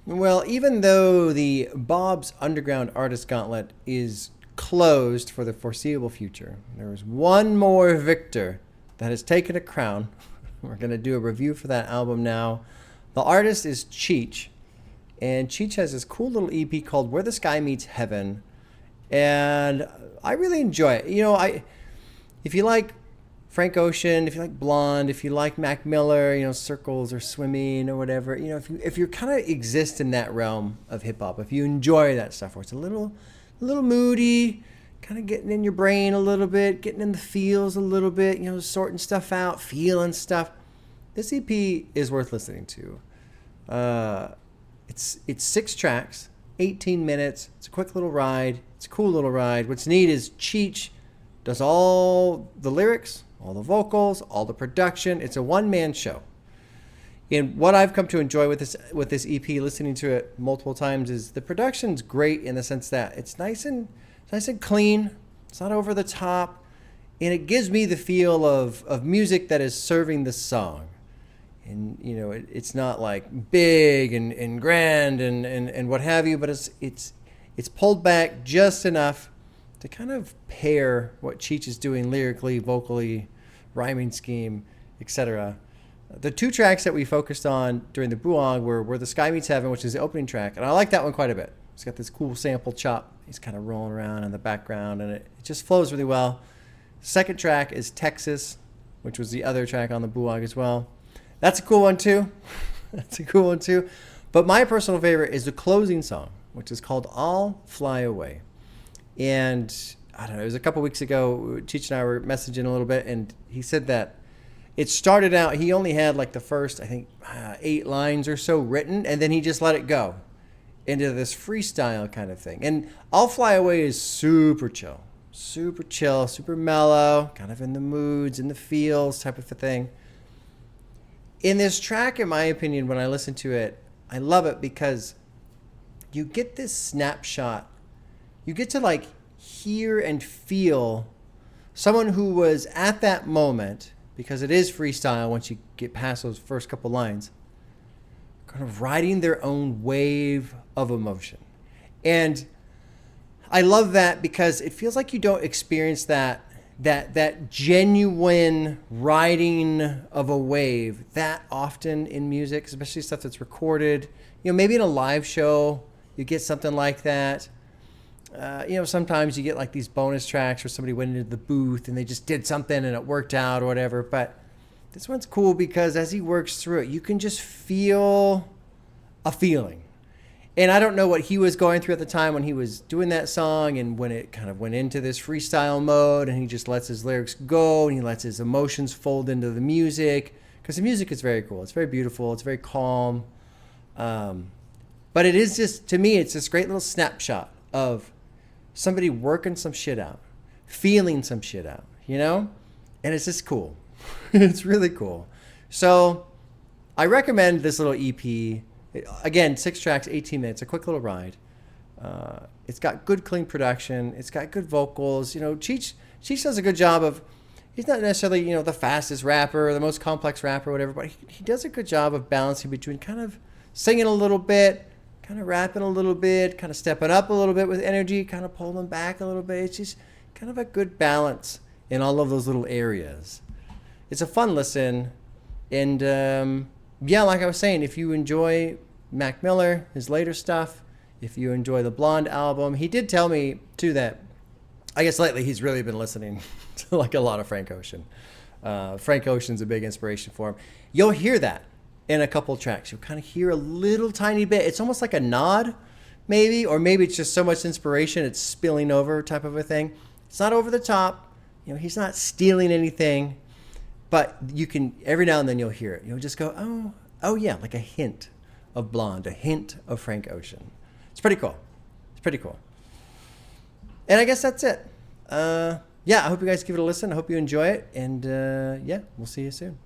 Well, even though the Bob's Underground Artist Gauntlet is closed for the foreseeable future, there is one more victor that has taken a crown. We're going to do a review for that album now. The artist is Cheech, and Cheech has this cool little EP called Where the Sky Meets Heaven, and I really enjoy it. If you like Frank Ocean, if you like Blonde, if you like Mac Miller, Circles or Swimming or whatever, if you kind of exist in that realm of hip hop, if you enjoy that stuff where it's a little moody, kind of getting in your brain a little bit, getting in the feels a little bit, sorting stuff out, feeling stuff, this EP is worth listening to. It's 6 tracks, 18 minutes. It's a quick little ride. It's a cool little ride. What's neat is Cheech does all the lyrics, all the vocals, all the production. It's a one-man show. And what I've come to enjoy with this EP, listening to it multiple times, is the production's great in the sense that it's nice and clean. It's not over the top, and it gives me the feel of music that is serving the song. And it's not like big and grand and what have you, but it's pulled back just enough to kind of pair what Cheech is doing lyrically, vocally, rhyming scheme, etc. The 2 tracks that we focused on during the Buong were Where the Sky Meets Heaven, which is the opening track, and I like that one quite a bit. It's got this cool sample chop. He's kind of rolling around in the background, and it just flows really well. Second track is Texas, which was the other track on the Buong as well. That's a cool one too. But my personal favorite is the closing song, which is called I'll Fly Away. And I don't know, it was a couple weeks ago, Cheech and I were messaging a little bit, and he said that it started out, he only had like the first, I think, 8 lines or so written, and then he just let it go into this freestyle kind of thing. And I'll Fly Away is super chill, super mellow, kind of in the moods, in the feels type of a thing. In this track, in my opinion, when I listen to it, I love it because you get this snapshot. You get to like hear and feel someone who was at that moment, because it is freestyle once you get past those first couple lines, kind of riding their own wave of emotion. And I love that because it feels like you don't experience that genuine riding of a wave that often in music, especially stuff that's recorded. Maybe in a live show, you get something like that. Sometimes you get like these bonus tracks where somebody went into the booth and they just did something and it worked out or whatever. But this one's cool because as he works through it, you can just feel a feeling. And I don't know what he was going through at the time when he was doing that song and when it kind of went into this freestyle mode and he just lets his lyrics go and he lets his emotions fold into the music. Because the music is very cool. It's very beautiful. It's very calm. But it is just, to me, it's this great little snapshot of somebody working some shit out, feeling some shit out, And it's just cool. It's really cool. So I recommend this little EP. Again, 6 tracks, 18 minutes, a quick little ride. It's got good, clean production. It's got good vocals. Cheech does a good job of, he's not necessarily, the fastest rapper or the most complex rapper or whatever, but he does a good job of balancing between kind of singing a little bit, kind of rapping a little bit, kind of stepping up a little bit with energy, kind of pulling back a little bit. It's just kind of a good balance in all of those little areas. It's a fun listen. And like I was saying, if you enjoy Mac Miller, his later stuff, if you enjoy the Blonde album, he did tell me too that I guess lately he's really been listening to like a lot of Frank Ocean. Frank Ocean's a big inspiration for him. You'll hear that in a couple tracks. You'll kind of hear a little tiny bit. It's almost like a nod, maybe, or maybe it's just so much inspiration it's spilling over type of a thing. It's not over the top. He's not stealing anything, but you can, every now and then you'll hear it. You'll just go, oh yeah, like a hint of Blonde, a hint of Frank Ocean. It's pretty cool. And I guess that's it. I hope you guys give it a listen. I hope you enjoy it. And we'll see you soon.